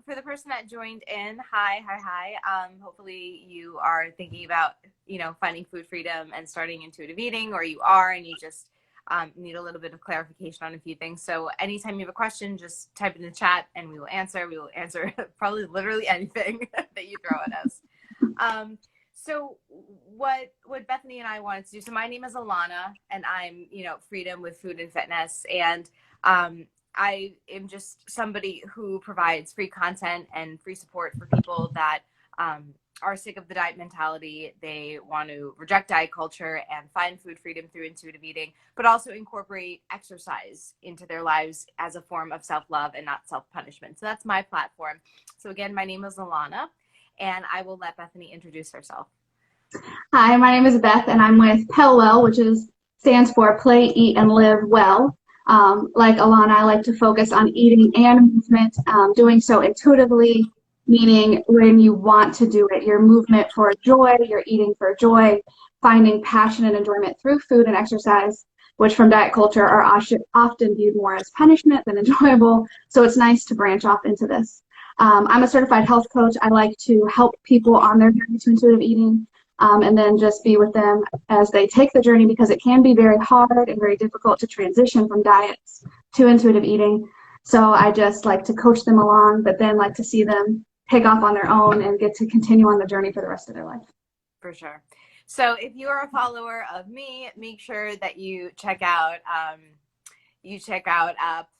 For the person that joined in, hi. Hopefully you are thinking about, finding food freedom and starting intuitive eating, or you are, and you just need a little bit of clarification on a few things. So anytime you have a question, just type in the chat and we will answer. We will answer probably literally anything that you throw at us. So what Bethany and I wanted to do, so my name is Alana, and I'm, Freedom with Food and Fitness. And I am just somebody who provides free content and free support for people that are sick of the diet mentality. They want to reject diet culture and find food freedom through intuitive eating, but also incorporate exercise into their lives as a form of self-love and not self-punishment. So that's my platform. So again, my name is Alana, and I will let Bethany introduce herself. Hi, my name is Beth, and I'm with PELWELL, which stands for Play, Eat, and Live Well. Like Alana, I like to focus on eating and movement, doing so intuitively, meaning when you want to do it. Your movement for joy, your eating for joy, finding passion and enjoyment through food and exercise, which from diet culture are often viewed more as punishment than enjoyable. So it's nice to branch off into this. I'm a certified health coach. I like to help people on their journey to intuitive eating, and then just be with them as they take the journey, because it can be very hard and very difficult to transition from diets to intuitive eating. So I just like to coach them along, but then like to see them take off on their own and get to continue on the journey for the rest of their life. For sure. So if you are a follower of me, make sure that you check out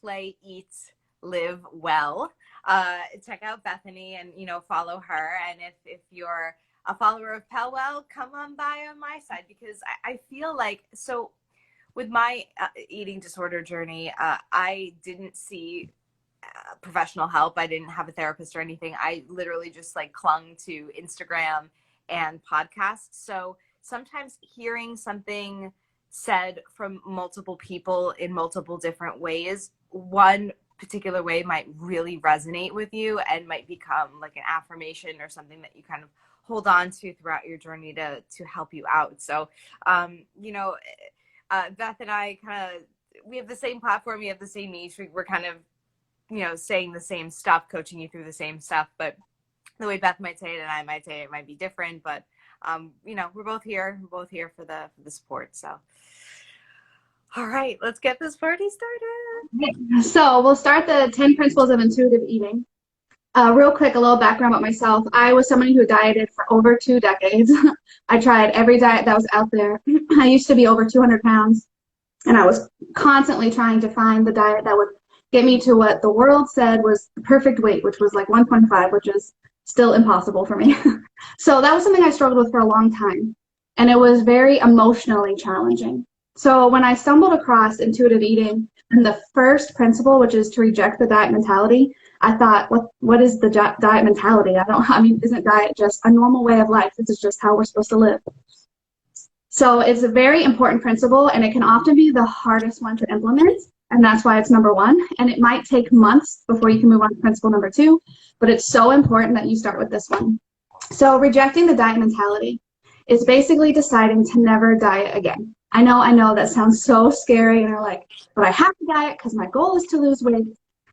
Play, Eat, Live Well. Check out Bethany and follow her. And if you're a follower of PELWELL, come on by on my side, because I feel like, so with my eating disorder journey, I didn't see professional help. I didn't have a therapist or anything. I literally just clung to Instagram and podcasts. So sometimes hearing something said from multiple people in multiple different ways, one particular way might really resonate with you and might become like an affirmation or something that you kind of hold on to throughout your journey to help you out. So, Beth and I we have the same platform, we have the same niche. We're kind of, saying the same stuff, coaching you through the same stuff, but the way Beth might say it and I might say it might be different, but we're both here. We're both here for the support. So, all right, let's get this party started. So we'll start the 10 principles of intuitive eating. Real quick, a little background about myself. I was somebody who dieted for over 2 decades. I tried every diet that was out there. I used to be over 200 pounds, and I was constantly trying to find the diet that would get me to what the world said was the perfect weight, which was like 125, which is still impossible for me. So that was something I struggled with for a long time, and it was very emotionally challenging. So when I stumbled across intuitive eating and the first principle, which is to reject the diet mentality, I thought, what is the diet mentality? Isn't diet just a normal way of life? This is just how we're supposed to live. So it's a very important principle, and it can often be the hardest one to implement, and that's why it's number 1. And it might take months before you can move on to principle number 2, but it's so important that you start with this one. So rejecting the diet mentality is basically deciding to never diet again. I know that sounds so scary, and you're like, but I have to diet because my goal is to lose weight.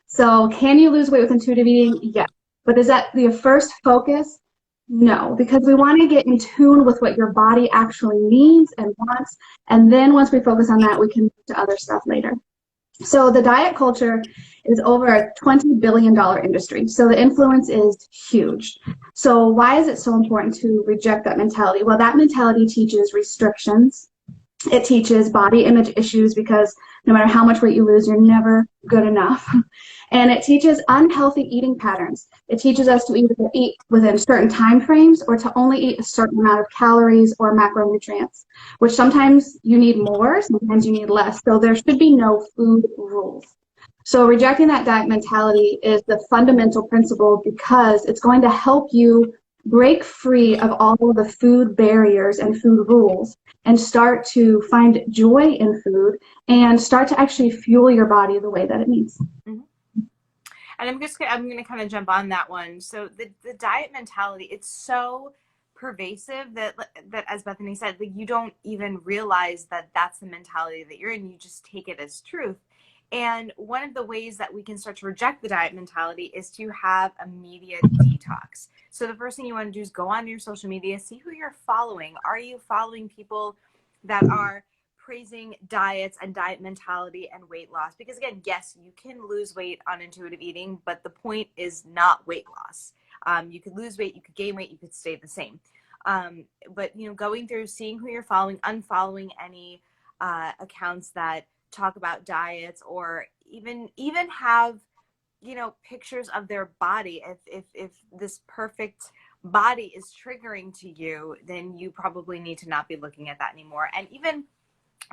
So can you lose weight with intuitive eating? Yes. But is that your first focus? No, because we want to get in tune with what your body actually needs and wants. And then once we focus on that, we can move to other stuff later. So the diet culture is over a $20 billion industry. So the influence is huge. So why is it so important to reject that mentality? Well, that mentality teaches restrictions. It teaches body image issues, because no matter how much weight you lose, you're never good enough. And it teaches unhealthy eating patterns. It teaches us to either eat within certain time frames or to only eat a certain amount of calories or macronutrients, which sometimes you need more, sometimes you need less. So there should be no food rules. So rejecting that diet mentality is the fundamental principle, because it's going to help you break free of all of the food barriers and food rules and start to find joy in food and start to actually fuel your body the way that it needs. Mm-hmm. And I'm going to kind of jump on that one. So the diet mentality, it's so pervasive that as Bethany said, you don't even realize that that's the mentality that you're in. You just take it as truth. And one of the ways that we can start to reject the diet mentality is to have immediate detox. So the first thing you want to do is go on your social media, see who you're following. Are you following people that are praising diets and diet mentality and weight loss? Because again, yes, you can lose weight on intuitive eating, but the point is not weight loss. You could lose weight, you could gain weight, you could stay the same. But going through, seeing who you're following, unfollowing any accounts that talk about diets, or even have pictures of their body. If this perfect body is triggering to you, then you probably need to not be looking at that anymore. And even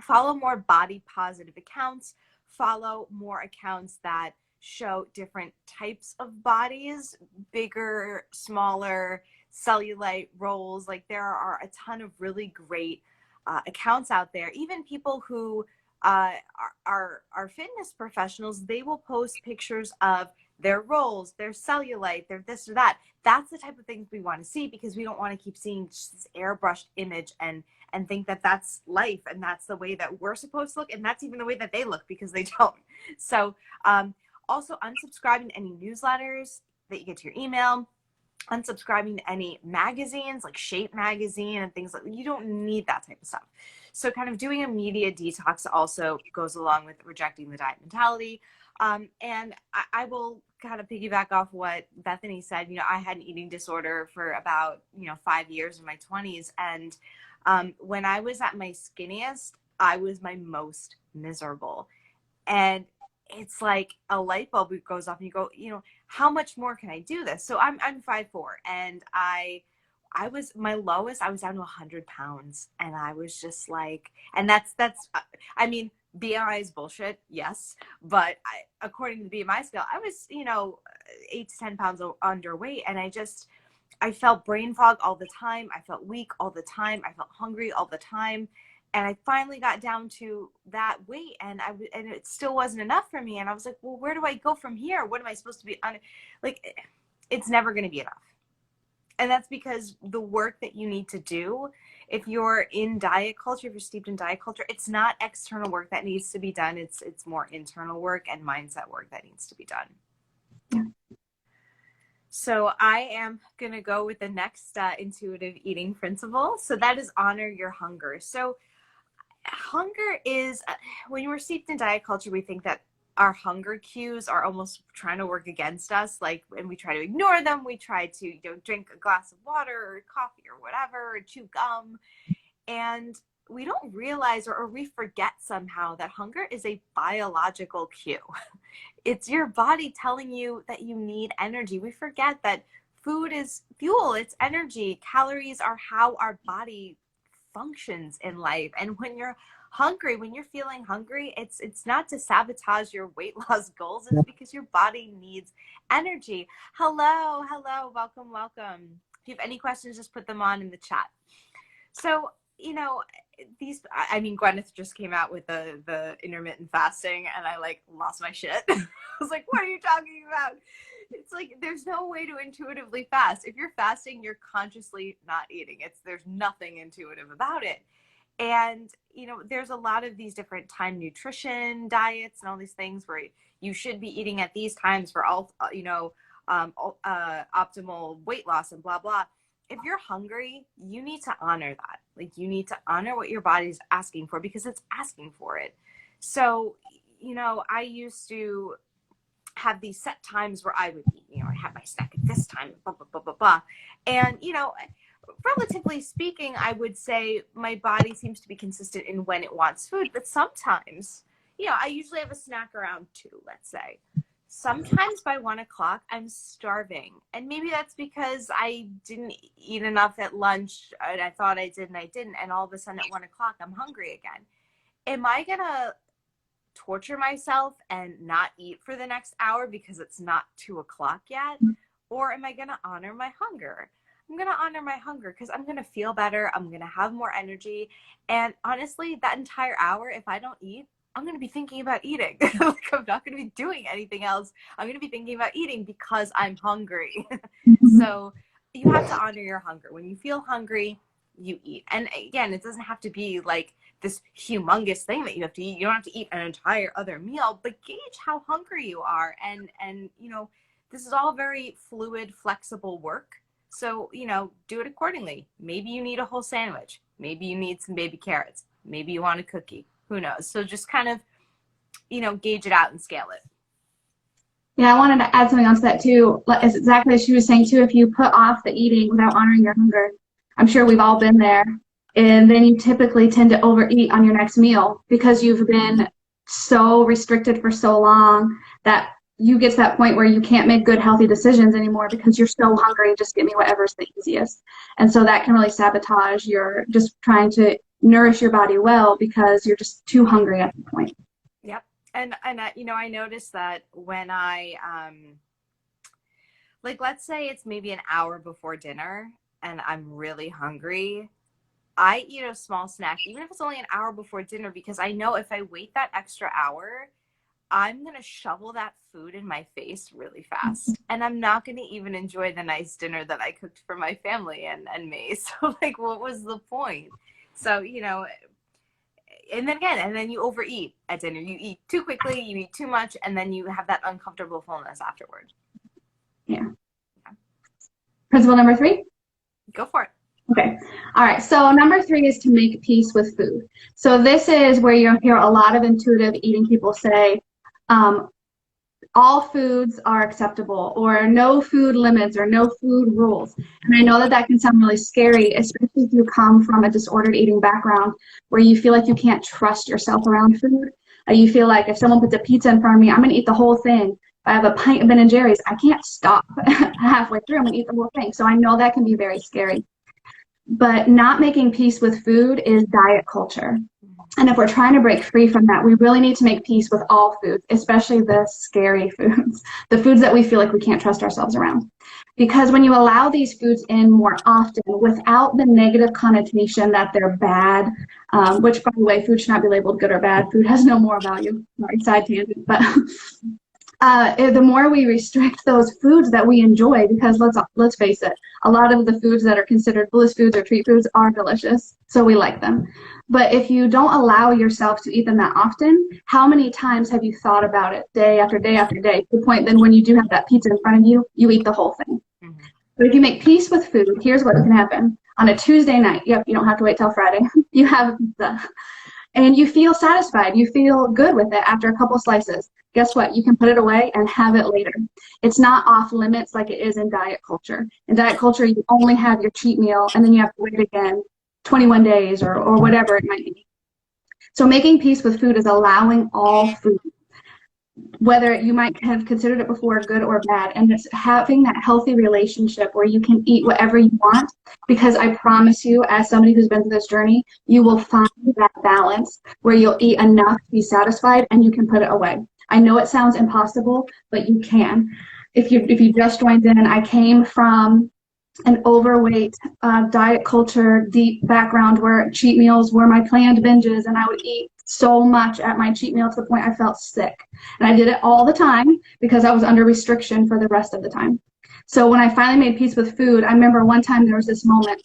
follow more body positive accounts, follow more accounts that show different types of bodies, bigger, smaller, cellulite rolls. Like, there are a ton of really great accounts out there. Even people who are fitness professionals, they will post pictures of their rolls, their cellulite, their this or that. That's the type of things we want to see, because we don't want to keep seeing just this airbrushed image and think that that's life and that's the way that we're supposed to look, and that's even the way that they look, because they don't. So also unsubscribing to any newsletters that you get to your email, unsubscribing to any magazines like Shape magazine and things like that. You don't need that type of stuff. So kind of doing a media detox also goes along with rejecting the diet mentality. And I will kind of piggyback off what Bethany said. I had an eating disorder for about 5 years in my 20s, and when I was at my skinniest, I was my most miserable. And it's like a light bulb goes off and you go, how much more can I do this? So I'm 5'4", and I was, my lowest, I was down to 100 pounds, and I was just like, and that's, I mean, BMI is bullshit, yes, but according to the BMI scale, I was, 8 to 10 pounds underweight, and I felt brain fog all the time. I felt weak all the time. I felt hungry all the time. And I finally got down to that weight, and it still wasn't enough for me. And I was like, well, where do I go from here? What am I supposed to be on? Like, it's never going to be enough. And that's because the work that you need to do, if you're in diet culture, if you're steeped in diet culture, it's not external work that needs to be done. It's more internal work and mindset work that needs to be done. Yeah. So I am going to go with the next intuitive eating principle. So that is honor your hunger. So hunger is, when we're steeped in diet culture, we think that our hunger cues are almost trying to work against us. Like, and we try to ignore them. We try to, drink a glass of water or coffee or whatever, or chew gum. And we don't realize, or we forget somehow, that hunger is a biological cue. It's your body telling you that you need energy. We forget that food is fuel, it's energy. Calories are how our body functions in life. And when you're hungry, when you're feeling hungry, it's not to sabotage your weight loss goals. It's because your body needs energy. Hello, welcome. If you have any questions, just put them on in the chat. So, Gwyneth just came out with the intermittent fasting, and I lost my shit. I was like, what are you talking about? It's like, there's no way to intuitively fast. If you're fasting, you're consciously not eating. There's nothing intuitive about it. And, there's a lot of these different time nutrition diets and all these things where you should be eating at these times for all, optimal weight loss and blah, blah. If you're hungry, you need to honor that. Like, you need to honor what your body's asking for, because it's asking for it. So, I used to have these set times where I would eat, I had my snack at this time, blah, blah, blah, blah, blah. And, relatively speaking, I would say my body seems to be consistent in when it wants food. But sometimes, I usually have a snack around 2, let's say. Sometimes by 1 o'clock, I'm starving. And maybe that's because I didn't eat enough at lunch, and I thought I did and I didn't. And all of a sudden at 1 o'clock, I'm hungry again. Am I going to torture myself and not eat for the next hour because it's not 2 o'clock yet? Or am I going to honor my hunger? I'm going to honor my hunger because I'm going to feel better. I'm going to have more energy. And honestly, that entire hour, if I don't eat, I'm going to be thinking about eating. I'm not going to be doing anything else. I'm going to be thinking about eating because I'm hungry. So you have to honor your hunger. When you feel hungry, you eat. And again, it doesn't have to be like this humongous thing that you have to eat. You don't have to eat an entire other meal, but gauge how hungry you are. And you know, this is all very fluid, flexible work. So, you know, do it accordingly. Maybe you need a whole sandwich. Maybe you need some baby carrots. Maybe you want a cookie. Who knows? So just kind of, you know, gauge it out and scale it. Yeah, I wanted to add something onto that too. It's exactly as she was saying too. If you put off the eating without honoring your hunger, I'm sure we've all been there. And then you typically tend to overeat on your next meal because you've been so restricted for so long that you get to that point where you can't make good, healthy decisions anymore because you're so hungry. Just give me whatever's the easiest. And so that can really sabotage your just trying to nourish your body well because you're just too hungry at the point. Yep. And you know, I noticed that when I, like, let's say it's maybe an hour before dinner and I'm really hungry, I eat a small snack, even if it's only an hour before dinner, because I know if I wait that extra hour, I'm going to shovel that food in my face really fast. And I'm not going to even enjoy the nice dinner that I cooked for my family and me. So, like, what was the point? So, you know, and then again, and then you overeat at dinner. You eat too quickly, you eat too much, and then you have that uncomfortable fullness afterward. Yeah. Principle number 3? Go for it. Okay. All right. So number 3 is to make peace with food. So this is where you'll hear a lot of intuitive eating people say, all foods are acceptable, or no food limits, or no food rules. And I know that that can sound really scary, especially if you come from a disordered eating background where you feel like you can't trust yourself around food. You feel like if someone puts a pizza in front of me, I'm going to eat the whole thing. If I have a pint of Ben and Jerry's, I can't stop halfway through. I'm going to eat the whole thing. So I know that can be very scary. But not making peace with food is diet culture. And if we're trying to break free from that, we really need to make peace with all foods, especially the scary foods, the foods that we feel like we can't trust ourselves around. Because when you allow these foods in more often without the negative connotation that they're bad, which, by the way, food should not be labeled good or bad. Food has no moral value. Sorry, side tangent. But the more we restrict those foods that we enjoy, because let's face it, a lot of the foods that are considered bliss foods or treat foods are delicious, so we like them. But if you don't allow yourself to eat them that often, how many times have you thought about it day after day after day, to the point then when you do have that pizza in front of you, you eat the whole thing? Mm-hmm. But if you make peace with food, here's what can happen. On a Tuesday night, yep, you don't have to wait till Friday, you have a pizza. And you feel satisfied. You feel good with it after a couple slices. Guess what? You can put it away and have it later. It's not off limits like it is in diet culture. In diet culture, you only have your cheat meal, and then you have to wait again 21 days or whatever it might be. So making peace with food is allowing all food, whether you might have considered it before good or bad, and it's having that healthy relationship where you can eat whatever you want, because I promise you, as somebody who's been through this journey, you will find that balance where you'll eat enough to be satisfied and you can put it away. I know it sounds impossible, but you can. If you just joined in, I came from an overweight diet culture deep background where cheat meals were my planned binges, and I would eat so much at my cheat meal to the point I felt sick. And I did it all the time because I was under restriction for the rest of the time. So when I finally made peace with food, I remember one time there was this moment.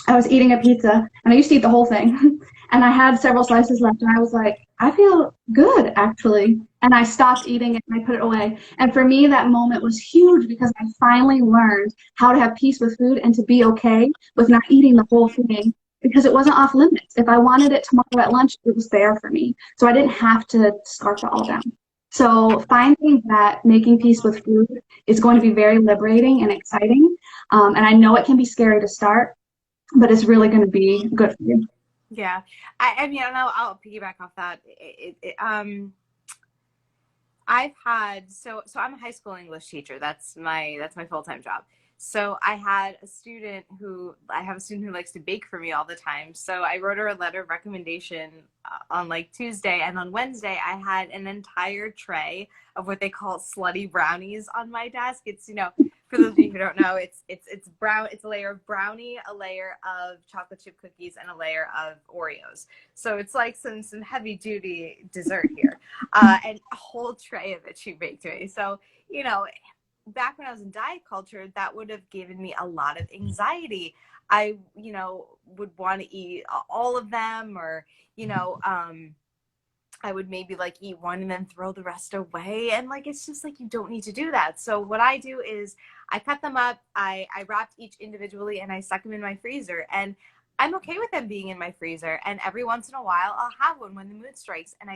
I was eating a pizza, and I used to eat the whole thing. And I had several slices left, and I was like, I feel good, actually. And I stopped eating it, and I put it away. And for me, that moment was huge because I finally learned how to have peace with food and to be okay with not eating the whole thing, because it wasn't off limits. If I wanted it tomorrow at lunch, it was there for me. So I didn't have to scarf it all down. So finding that making peace with food is going to be very liberating and exciting. And I know it can be scary to start, but it's really going to be good for you. Yeah. I mean, I'll piggyback off that. I've had, so I'm a high school English teacher. That's my full-time job. So I have a student who likes to bake for me all the time. So I wrote her a letter of recommendation on like Tuesday, and on Wednesday I had an entire tray of what they call slutty brownies on my desk. It's, you know, for those of you who don't know, it's a layer of brownie, a layer of chocolate chip cookies, and a layer of Oreos. So it's like some heavy duty dessert here, and a whole tray of it she baked me. So, you know, back when I was in diet culture, that would have given me a lot of anxiety. I, would want to eat all of them, or, I would maybe like eat one and then throw the rest away. And like, it's just like, you don't need to do that. So what I do is I cut them up, I wrapped each individually, and I stuck them in my freezer. And I'm okay with them being in my freezer. And every once in a while, I'll have one when the mood strikes. And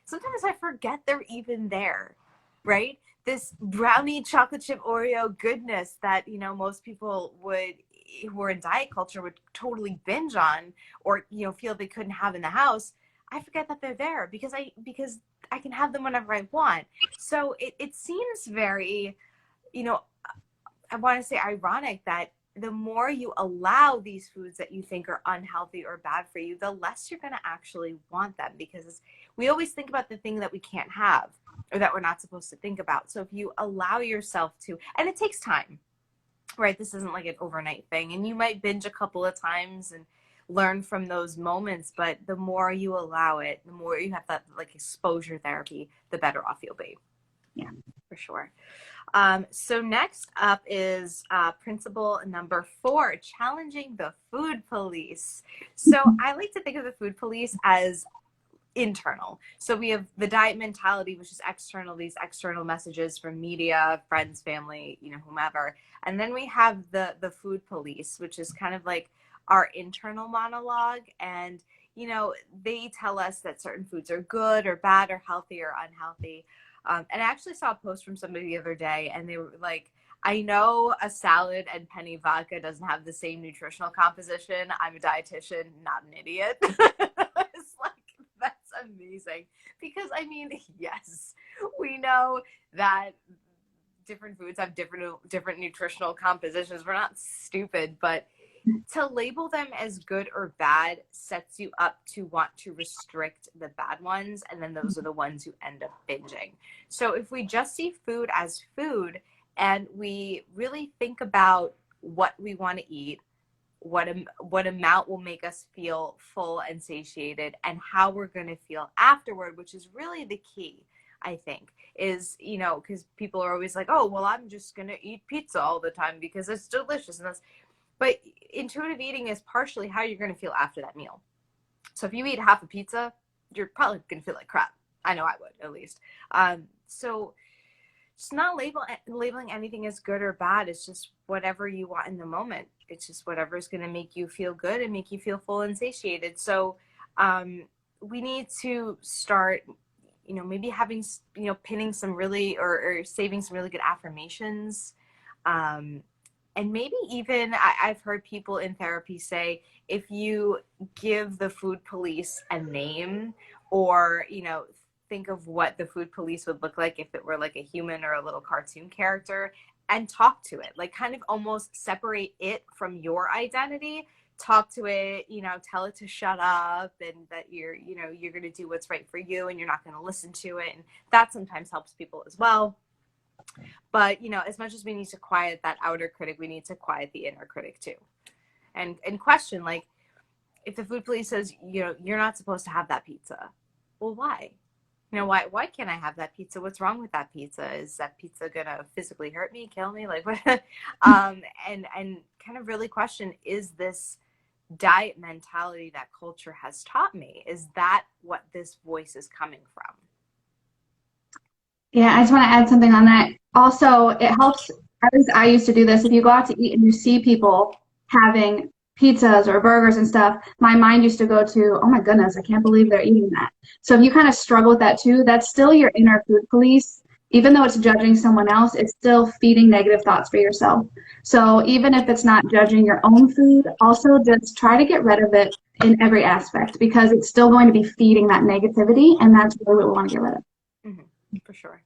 sometimes I forget they're even there, right? This brownie chocolate chip Oreo goodness that, most people who are in diet culture would totally binge on, or, feel they couldn't have in the house. I forget that they're there because I can have them whenever I want. So it seems very, I want to say ironic that the more you allow these foods that you think are unhealthy or bad for you, the less you're going to actually want them, because we always think about the thing that we can't have or that we're not supposed to think about. So if you allow yourself to, and it takes time, right? This isn't like an overnight thing, and you might binge a couple of times and learn from those moments, but the more you allow it, the more you have that like exposure therapy, the better off you'll be. Yeah, for sure. So next up is principle number 4, challenging the food police. So I like to think of the food police as internal. So we have the diet mentality, which is external, these external messages from media, friends, family, whomever. And then we have the food police, which is kind of like our internal monologue. And, they tell us that certain foods are good or bad or healthy or unhealthy. And I actually saw a post from somebody the other day, and they were like, I know a salad and penny vodka doesn't have the same nutritional composition. I'm a dietitian, not an idiot. It's like, that's amazing. Because, yes, we know that different foods have different nutritional compositions. We're not stupid, but to label them as good or bad sets you up to want to restrict the bad ones, and then those are the ones who end up binging. So if we just see food as food, and we really think about what we want to eat, what amount will make us feel full and satiated, and how we're going to feel afterward, which is really the key, I think, is, because people are always like, oh, well, I'm just going to eat pizza all the time because it's delicious. But intuitive eating is partially how you're going to feel after that meal. So if you eat half a pizza, you're probably going to feel like crap. I know I would, at least. So it's not labeling anything as good or bad. It's just whatever you want in the moment. It's just whatever is going to make you feel good and make you feel full and satiated. So we need to start, maybe having, pinning some really, or saving some really good affirmations. And maybe even I've heard people in therapy say, if you give the food police a name, or, think of what the food police would look like if it were like a human or a little cartoon character, and talk to it, like kind of almost separate it from your identity, talk to it, tell it to shut up, and that you're going to do what's right for you, and you're not going to listen to it. And that sometimes helps people as well. But, as much as we need to quiet that outer critic, we need to quiet the inner critic too. And question, like, if the food police says, you're not supposed to have that pizza. Well, why? Why can't I have that pizza? What's wrong with that pizza? Is that pizza going to physically hurt me, kill me? Like, what? And kind of really question, is this diet mentality that culture has taught me, is that what this voice is coming from? Yeah, I just want to add something on that. Also, it helps, at least I used to do this, if you go out to eat and you see people having pizzas or burgers and stuff, my mind used to go to, oh my goodness, I can't believe they're eating that. So if you kind of struggle with that too, that's still your inner food police. Even though it's judging someone else, it's still feeding negative thoughts for yourself. So even if it's not judging your own food, also just try to get rid of it in every aspect, because it's still going to be feeding that negativity, and that's really what we want to get rid of. For sure.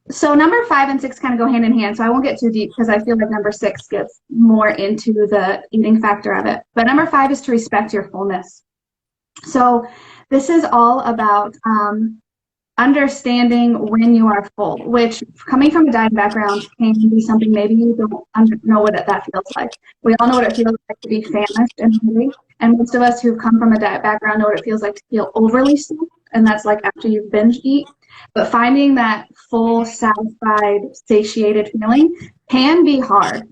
So number 5 and 6 kind of go hand in hand. So I won't get too deep, because I feel like number 6 gets more into the eating factor of it. But number 5 is to respect your fullness. So this is all about understanding when you are full, which, coming from a diet background, can be something maybe you don't know what that feels like. We all know what it feels like to be famished and hungry. And most of us who come from a diet background know what it feels like to feel overly stuffed, and that's like after you binge eat. But finding that full, satisfied, satiated feeling can be hard.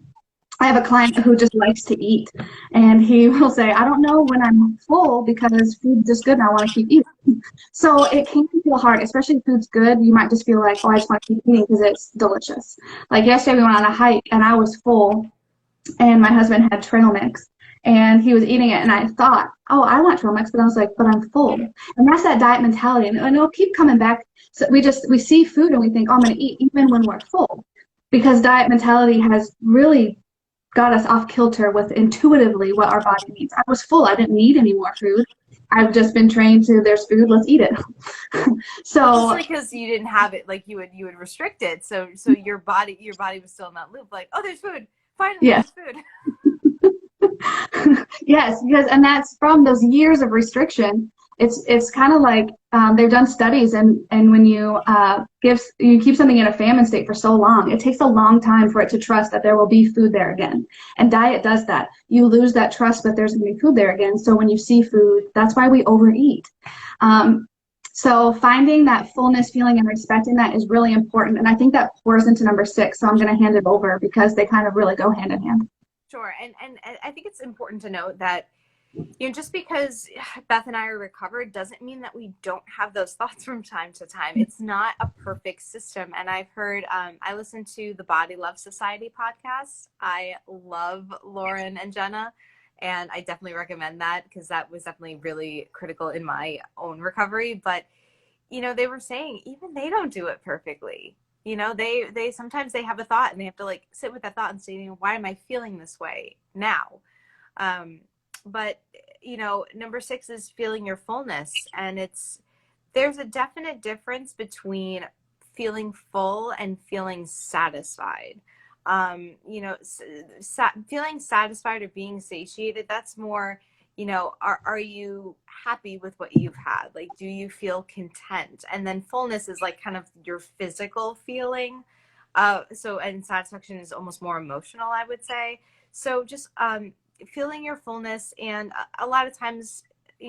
I have a client who just likes to eat, and he will say, I don't know when I'm full because food's just good and I want to keep eating. So it can feel hard, especially if food's good. You might just feel like, oh, I just want to keep eating because it's delicious. Like yesterday, we went on a hike and I was full, and my husband had trail mix and he was eating it, and I thought, oh, I want trail mix, but I was like, but I'm full. And that's that diet mentality, and it'll keep coming back. So we see food and we think, oh, I'm going to eat even when we're full, because diet mentality has really got us off kilter with intuitively what our body needs. I was full. I didn't need any more food. I've just been trained to, there's food, let's eat it. Well, So just because you didn't have it, like you would restrict it. So your body was still in that loop. Like, oh, there's food. Finally, yes. there's food. Yes, because and that's from those years of restriction. It's kind of like they've done studies, and when you you keep something in a famine state for so long, it takes a long time for it to trust that there will be food there again. And diet does that. You lose that trust that there's going to be food there again. So when you see food, that's why we overeat. So finding that fullness feeling and respecting that is really important. And I think that pours into number 6. So I'm going to hand it over because they kind of really go hand in hand. Sure. And I think it's important to note that, just because Beth and I are recovered doesn't mean that we don't have those thoughts from time to time. It's not a perfect system. And I've heard, I listened to the Body Love Society podcast. I love Lauren and Jenna, and I definitely recommend that because that was definitely really critical in my own recovery. But, they were saying even they don't do it perfectly. They sometimes they have a thought and they have to like sit with that thought and say, why am I feeling this way now? But, number 6 is feeling your fullness. And there's a definite difference between feeling full and feeling satisfied. Feeling satisfied or being satiated, that's more, are you happy with what you've had? Like, do you feel content? And then fullness is like kind of your physical feeling. And satisfaction is almost more emotional, I would say. So just, feeling your fullness. And a lot of times,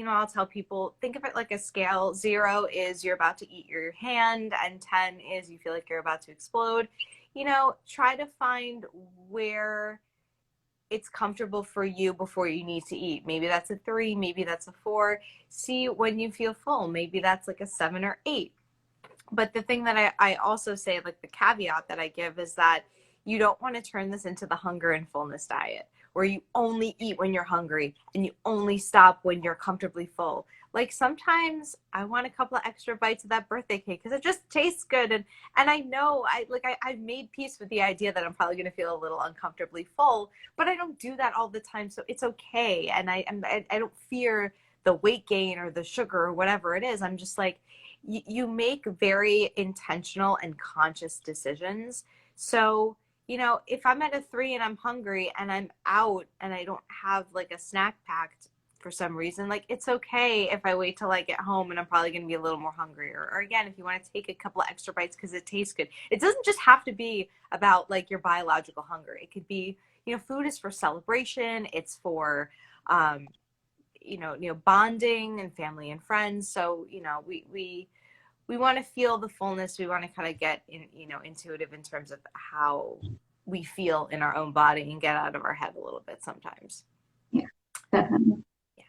I'll tell people, think of it like a scale. 0 is you're about to eat your hand, and 10 is you feel like you're about to explode. Try to find where it's comfortable for you before you need to eat. Maybe that's a 3, maybe that's a 4. See when you feel full. Maybe that's like a 7 or 8. But the thing that I also say, like the caveat that I give, is that you don't want to turn this into the hunger and fullness diet, where you only eat when you're hungry and you only stop when you're comfortably full. Like sometimes I want a couple of extra bites of that birthday cake because it just tastes good. And I know I've made peace with the idea that I'm probably going to feel a little uncomfortably full, but I don't do that all the time. So it's okay. And I don't fear the weight gain or the sugar or whatever it is. I'm just like, you make very intentional and conscious decisions. So, if I'm at a 3 and I'm hungry and I'm out and I don't have like a snack packed for some reason, like it's okay if I wait till I get home and I'm probably going to be a little more hungry. Or again, if you want to take a couple of extra bites because it tastes good. It doesn't just have to be about like your biological hunger. It could be, food is for celebration. It's for, bonding and family and friends. So, we want to feel the fullness. We want to kind of get intuitive in terms of how we feel in our own body and get out of our head a little bit sometimes. Yeah, definitely. Yeah.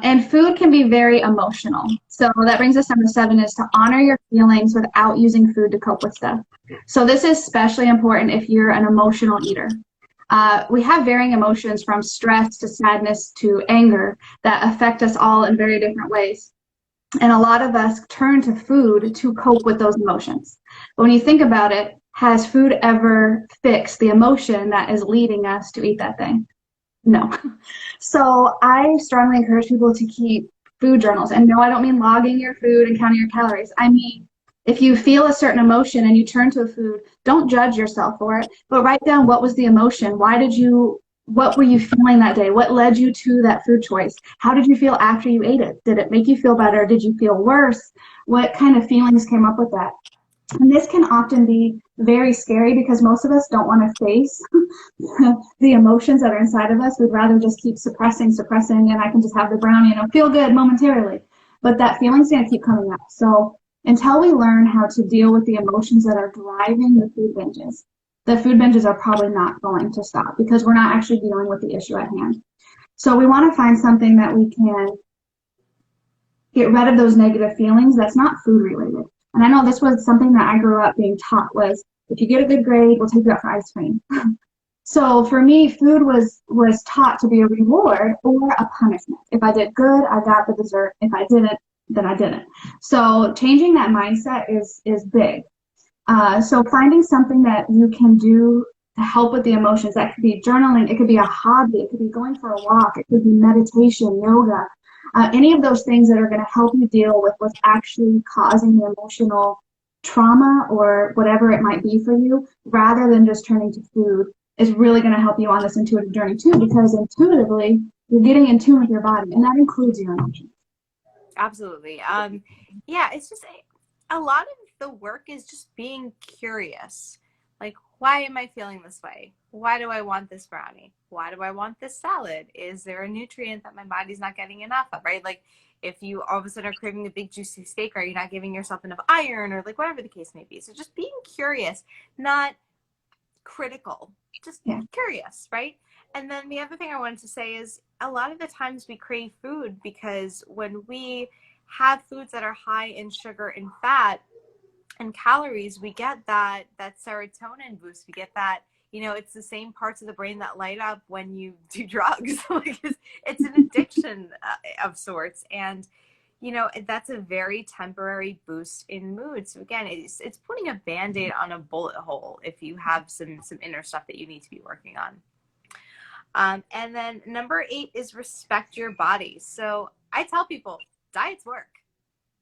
And food can be very emotional. So that brings us to number 7, is to honor your feelings without using food to cope with stuff. So this is especially important if you're an emotional eater. We have varying emotions, from stress to sadness to anger, that affect us all in very different ways. And a lot of us turn to food to cope with those emotions. But when you think about it, has food ever fixed the emotion that is leading us to eat that thing? No. So I strongly encourage people to keep food journals. And no, I don't mean logging your food and counting your calories. I mean, if you feel a certain emotion and you turn to a food, don't judge yourself for it, but write down, what was the emotion? What were you feeling that day? What led you to that food choice? How did you feel after you ate it? Did it make you feel better? Did you feel worse? What kind of feelings came up with that? And this can often be very scary because most of us don't want to face the emotions that are inside of us. We'd rather just keep suppressing, and I can just have the brownie and I'll feel good momentarily. But that feeling's going to keep coming up. So until we learn how to deal with the emotions that are driving the food binges are probably not going to stop because we're not actually dealing with the issue at hand. So we want to find something that we can get rid of those negative feelings that's not food related. And I know this was something that I grew up being taught was, if you get a good grade, we'll take you out for ice cream. So for me, food was taught to be a reward or a punishment. If I did good, I got the dessert. If I didn't, then I didn't. So changing that mindset is big. So finding something that you can do to help with the emotions, that could be journaling, it could be a hobby, it could be going for a walk, it could be meditation, yoga, any of those things that are going to help you deal with what's actually causing the emotional trauma or whatever it might be for you, rather than just turning to food, is really going to help you on this intuitive journey too, because intuitively you're getting in tune with your body, and that includes your emotions. Absolutely. Yeah, it's just a lot of the work is just being curious. Like, why am I feeling this way? Why do I want this brownie? Why do I want this salad? Is there a nutrient that my body's not getting enough of, right? Like, if you all of a sudden are craving a big juicy steak, are you not giving yourself enough iron, or like whatever the case may be? So just being curious, not critical, just curious, right? And then the other thing I wanted to say is a lot of the times we crave food because when we have foods that are high in sugar and fat and calories, we get that serotonin boost. We get that, it's the same parts of the brain that light up when you do drugs. Like it's an addiction of sorts. And that's a very temporary boost in mood. So again, it's putting a Band-Aid on a bullet hole if you have some inner stuff that you need to be working on. And then number 8 is respect your body. So I tell people diets work.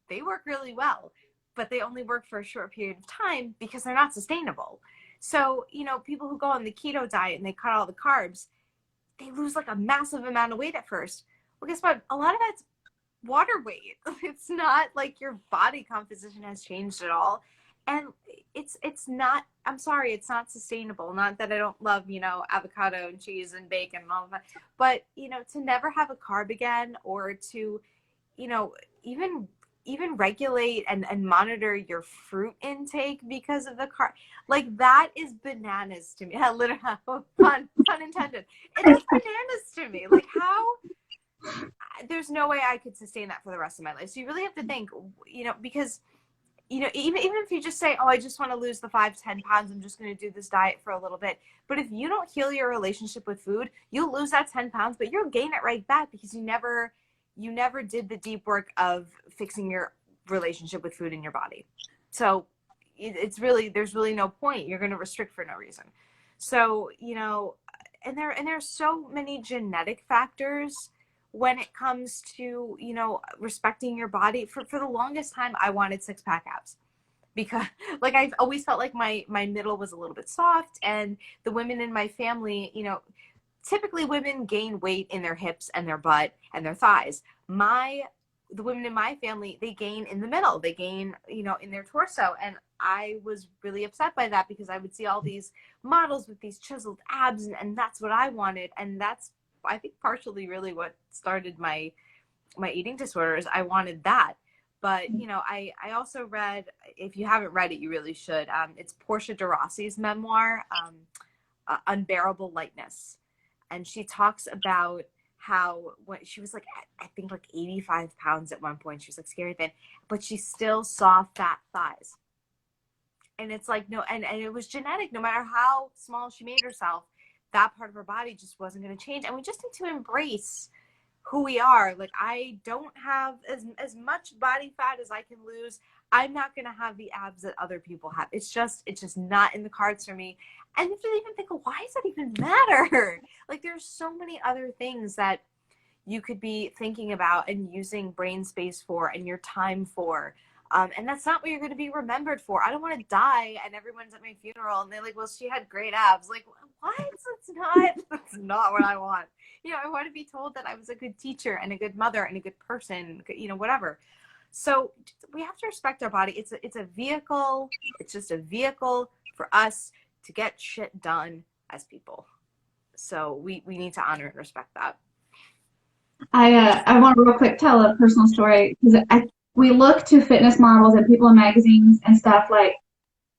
They work really well, but they only work for a short period of time because they're not sustainable. So, people who go on the keto diet and they cut all the carbs, they lose like a massive amount of weight at first. Well, guess what? A lot of that's water weight. It's not like your body composition has changed at all. And it's not, I'm sorry, it's not sustainable. Not that I don't love, avocado and cheese and bacon and all of that, but, to never have a carb again, or to, even regulate and monitor your fruit intake because of the carb, like that is bananas to me. Literally, pun intended. It is bananas to me. Like how, there's no way I could sustain that for the rest of my life. So you really have to think, because even if you just say, oh, I just want to lose the 5-10 pounds, I'm just going to do this diet for a little bit. But if you don't heal your relationship with food, you'll lose that 10 pounds, but you'll gain it right back because you never did the deep work of fixing your relationship with food in your body. So there's really no point. You're going to restrict for no reason. So, and there's so many genetic factors when it comes to, respecting your body. For the longest time, I wanted 6-pack abs because like I've always felt like my middle was a little bit soft, and the women in my family, typically women gain weight in their hips and their butt and their thighs. The women in my family, they gain in the middle. They gain, in their torso. And I was really upset by that because I would see all these models with these chiseled abs, and that's what I wanted. And that's, I think, partially really what started my eating disorders. I wanted that. But, I also read, if you haven't read it, you really should. It's Portia de Rossi's memoir, Unbearable Lightness. And she talks about how when she was like, I think like 85 pounds at one point, she was like scary thin, but she still saw fat thighs. And it's like, no, and it was genetic. No matter how small she made herself, that part of her body just wasn't going to change. And we just need to embrace who we are. Like, I don't have as much body fat as I can lose. I'm not going to have the abs that other people have. It's just not in the cards for me. And you have to even think, why does that even matter? Like, there's so many other things that you could be thinking about and using brain space for and your time for. And that's not what you're going to be remembered for. I don't want to die and everyone's at my funeral and they're like, well, she had great abs. Like, what? That's not what I want. I want to be told that I was a good teacher and a good mother and a good person, whatever. So we have to respect our body. It's a vehicle. It's just a vehicle for us to get shit done as people. So we need to honor and respect that. I want to real quick tell a personal story because we look to fitness models and people in magazines and stuff like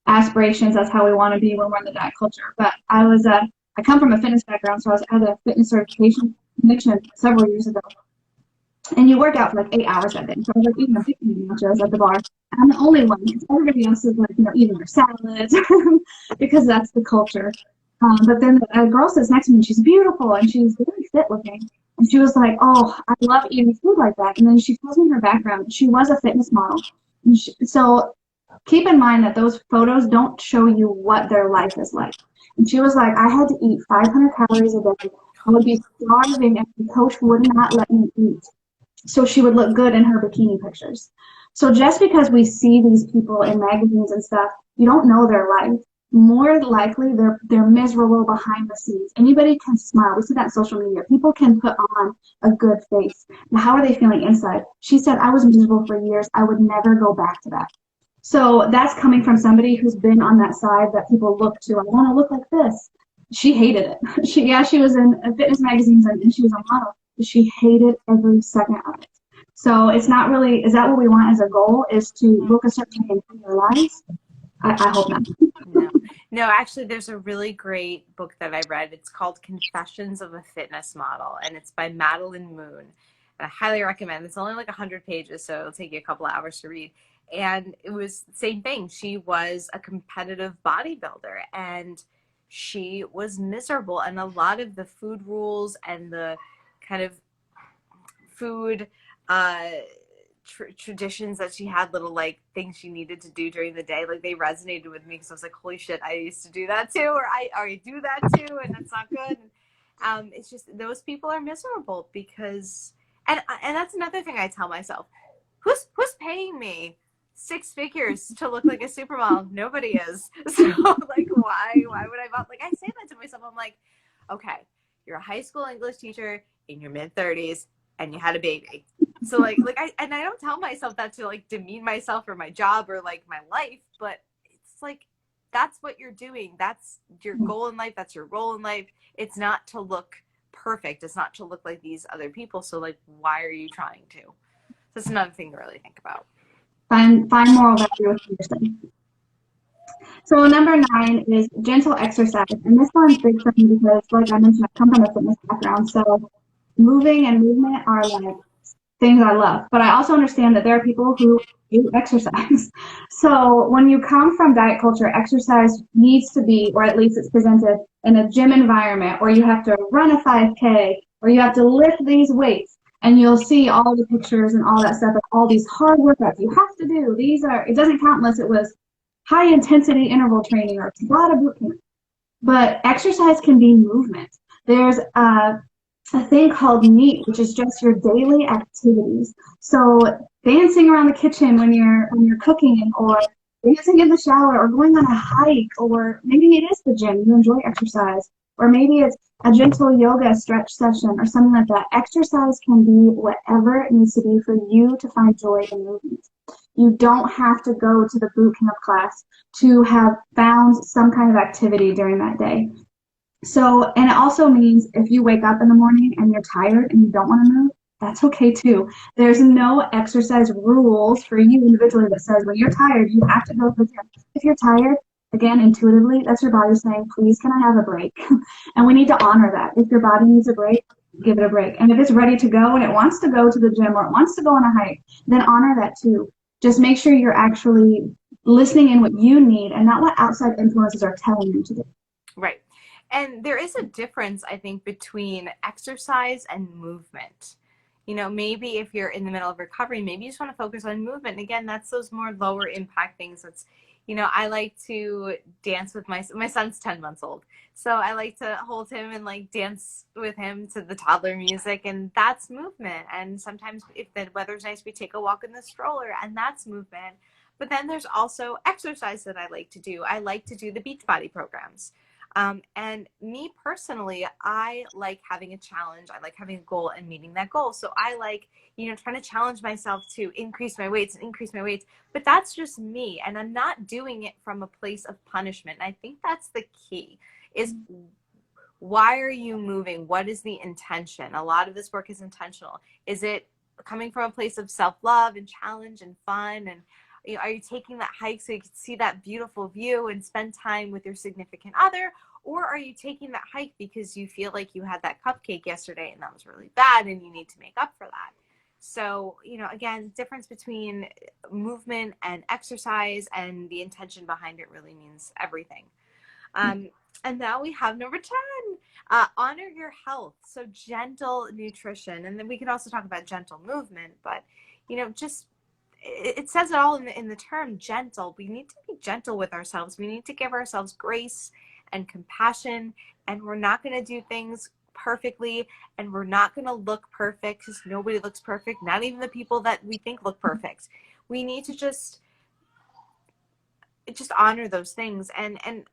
aspirations. That's how we want to be when we're in the diet culture. But I come from a fitness background, so I had a fitness certification conviction several years ago. And you work out for like 8 hours that day. So I was like eating a 15 nachos at the bar. I'm the only one because everybody else is like, eating their salads because that's the culture. But then a girl sits next to me and she's beautiful and she's really fit looking. And she was like, oh, I love eating food like that. And then she tells me her background. She was a fitness model. So keep in mind that those photos don't show you what their life is like. And she was like, I had to eat 500 calories a day. I would be starving and the coach would not let me eat. So she would look good in her bikini pictures. So just because we see these people in magazines and stuff, you don't know their life. More likely, they're miserable behind the scenes. Anybody can smile. We see that in social media. People can put on a good face. Now, how are they feeling inside? She said, I was miserable for years. I would never go back to that. So that's coming from somebody who's been on that side that people look to. I want to look like this. She hated it. She was in fitness magazines and she was a model. She hated every second of it. So it's not really, is that what we want as a goal, is to look a certain way in our lives? I hope not. No, actually, there's a really great book that I read. It's called Confessions of a Fitness Model, and it's by Madeline Moon. And I highly recommend. It's only like 100 pages, so it'll take you a couple hours to read. And it was the same thing. She was a competitive bodybuilder, and she was miserable. And a lot of the food rules and the kind of food traditions that she had, little like things she needed to do during the day, like they resonated with me because I was like, holy shit, I used to do that too, or I do that too, and that's not good. It's just those people are miserable because, and that's another thing I tell myself, who's paying me 6 figures to look like a supermodel? Nobody is. So like, why would I like, I say that to myself. I'm like, okay, you're a high school English teacher in your mid-30s and you had a baby. So I don't tell myself that to like demean myself or my job or like my life, but it's like, that's what you're doing. That's your goal in life. That's your role in life. It's not to look perfect. It's not to look like these other people. So like, why are you trying to? So that's another thing to really think about. Find moral value with yourself. So number 9 is gentle exercise. And this one's big for me because, like I mentioned, I come from a fitness background. So moving and movement are like things I love. But I also understand that there are people who do exercise. So when you come from diet culture, exercise needs to be, or at least it's presented in a gym environment, or you have to run a 5K, or you have to lift these weights. And you'll see all the pictures and all that stuff of all these hard workouts you have to do. It doesn't count unless it was high intensity interval training or Tabata boot camp. But exercise can be movement. There's a thing called NEAT, which is just your daily activities. So dancing around the kitchen when you're cooking, or dancing in the shower, or going on a hike, or maybe it is the gym, you enjoy exercise, or maybe it's a gentle yoga stretch session or something like that. Exercise can be whatever it needs to be for you to find joy in movement. You don't have to go to the boot camp class to have found some kind of activity during that day. So, and it also means if you wake up in the morning and you're tired and you don't want to move, that's okay too. There's no exercise rules for you individually that says when you're tired, you have to go to the gym. If you're tired, again, intuitively, that's your body saying, please, can I have a break? And we need to honor that. If your body needs a break, give it a break. And if it's ready to go and it wants to go to the gym or it wants to go on a hike, then honor that too. Just make sure you're actually listening in what you need and not what outside influences are telling you to do. Right. And there is a difference, I think, between exercise and movement. Maybe if you're in the middle of recovery, maybe you just want to focus on movement. And again, that's those more lower impact things. That's, I like to dance with my son's 10 months old. So I like to hold him and like dance with him to the toddler music, and that's movement. And sometimes if the weather's nice, we take a walk in the stroller, and that's movement. But then there's also exercise that I like to do. I like to do the Beachbody programs. And me personally, I like having a challenge. I like having a goal and meeting that goal. So I like, trying to challenge myself to increase my weights. But that's just me. And I'm not doing it from a place of punishment. And I think that's the key, is why are you moving? What is the intention? A lot of this work is intentional. Is it coming from a place of self-love and challenge and fun? And are you taking that hike so you can see that beautiful view and spend time with your significant other? Or are you taking that hike because you feel like you had that cupcake yesterday and that was really bad and you need to make up for that? So, again, difference between movement and exercise and the intention behind it really means everything. And now we have number 10, honor your health. So gentle nutrition. And then we can also talk about gentle movement, but, just it says it all in the term gentle. We need to be gentle with ourselves. We need to give ourselves grace and compassion, and we're not going to do things perfectly, and we're not going to look perfect because nobody looks perfect, not even the people that we think look perfect. We need to just honor those things. And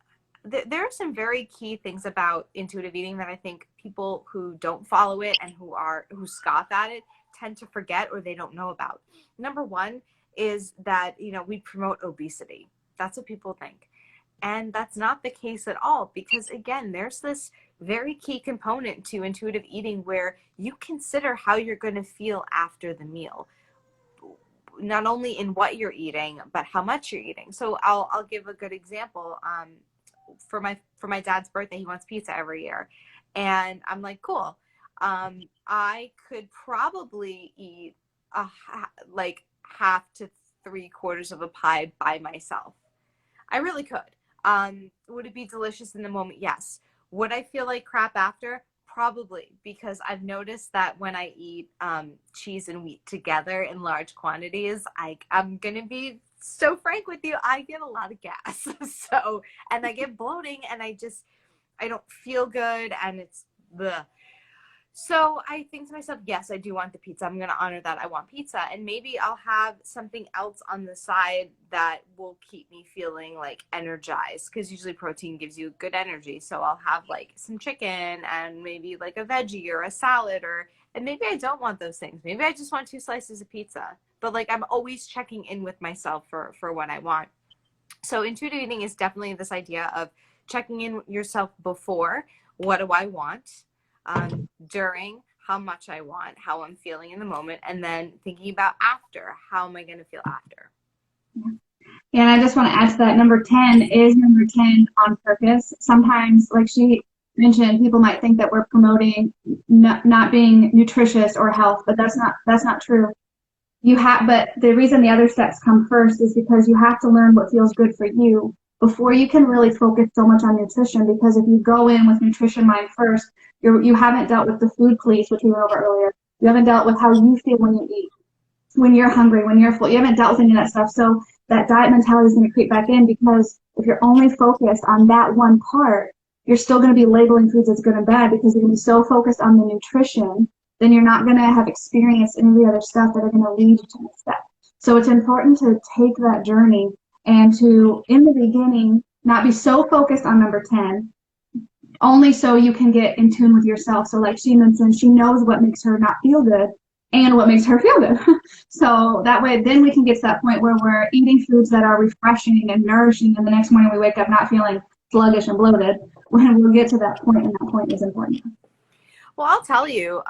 there are some very key things about intuitive eating that I think people who don't follow it and who scoff at it tend to forget, or they don't know about. Number one is that, we promote obesity. That's what people think. And that's not the case at all, because again, there's this very key component to intuitive eating where you consider how you're going to feel after the meal, not only in what you're eating, but how much you're eating. So I'll give a good example. For my dad's birthday, he wants pizza every year. And I'm like, cool. I could probably eat like half to 3/4 of a pie by myself. I really could. Would it be delicious in the moment? Yes. Would I feel like crap after? Probably, because I've noticed that when I eat cheese and wheat together in large quantities, I'm going to be so frank with you, I get a lot of gas. And I get bloating, and I don't feel good, and it's bleh. So I think to myself, yes, I do want the pizza. I'm going to honor that. I want pizza. And maybe I'll have something else on the side that will keep me feeling like energized, because usually protein gives you good energy. So I'll have like some chicken and maybe like a veggie or a salad, and maybe I don't want those things. Maybe I just want 2 slices of pizza. But like, I'm always checking in with myself for what I want. So intuitive eating is definitely this idea of checking in with yourself before, what do I want? During, how much I want, how I'm feeling in the moment, and then thinking about after, how am I going to feel after? Yeah, and I just want to add to that, number 10 is number 10 on purpose. Sometimes, like she mentioned, people might think that we're promoting not being nutritious or health, but that's not true. But the reason the other steps come first is because you have to learn what feels good for you before you can really focus so much on nutrition. Because if you go in with nutrition mind first, you haven't dealt with the food police, which we went over earlier. You haven't dealt with how you feel when you eat, when you're hungry, when you're full. You haven't dealt with any of that stuff. So that diet mentality is going to creep back in, because if you're only focused on that one part, you're still going to be labeling foods as good and bad, because you're going to be so focused on the nutrition, then you're not going to have experienced any of the other stuff that are going to lead you to the step. So it's important to take that journey and to, in the beginning, not be so focused on number 10, only so you can get in tune with yourself. So like she mentioned, she knows what makes her not feel good and what makes her feel good. So that way, then we can get to that point where we're eating foods that are refreshing and nourishing, and the next morning we wake up not feeling sluggish and bloated. When we'll get to that point, and that point is important. Well, I'll tell you,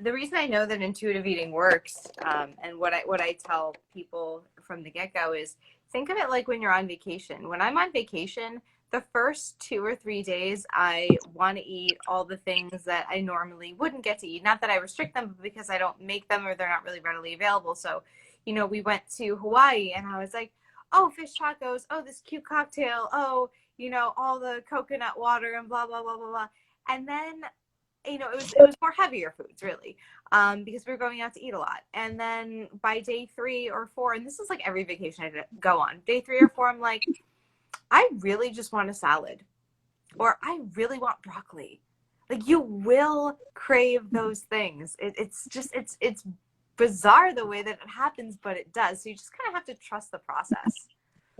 the reason I know that intuitive eating works, and what I tell people from the get-go is, think of it like when you're on vacation. When I'm on vacation, the first 2 or 3 days, I want to eat all the things that I normally wouldn't get to eat. Not that I restrict them, but because I don't make them, or they're not really readily available. So, we went to Hawaii, and I was like, oh, fish tacos, oh, this cute cocktail, oh, all the coconut water and blah, blah, blah, blah, blah. And then, it was more heavier foods, really, because we were going out to eat a lot. And then by day 3 or 4, and this is like every vacation I go on, day 3 or 4, I'm like, I really just want a salad, or I really want broccoli. Like, you will crave those things. It's bizarre the way that it happens, but it does. So you just kind of have to trust the process.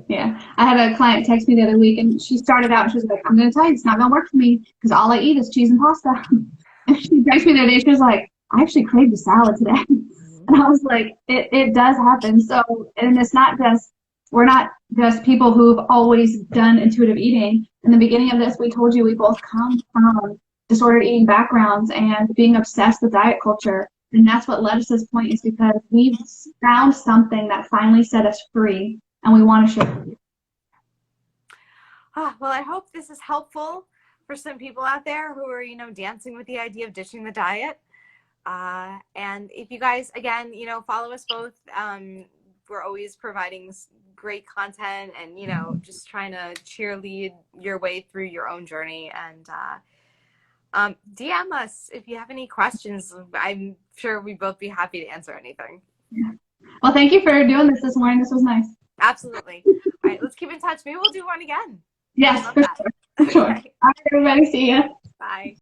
Yeah, I had a client text me the other week, and she started out and she was like, I'm going to tell you, it's not going to work for me because all I eat is cheese and pasta. And she texted me the other day, she was like, I actually craved a salad today. And I was like, it does happen. So, and it's not just, we're not just people who've always done intuitive eating. In the beginning of this, we told you we both come from disordered eating backgrounds and being obsessed with diet culture. And that's what led us to this point, is because we've found something that finally set us free, and we want to share it with you. Well, I hope this is helpful for some people out there who are, dancing with the idea of ditching the diet. And if you guys, again, follow us both. We're always providing great content and, just trying to cheerlead your way through your own journey. And DM us if you have any questions. I'm sure we'd both be happy to answer anything. Yeah. Well, thank you for doing this morning. This was nice. Absolutely. All right, let's keep in touch. Maybe we'll do one again. Yes, for sure. Okay. All right, everybody. See ya. Bye.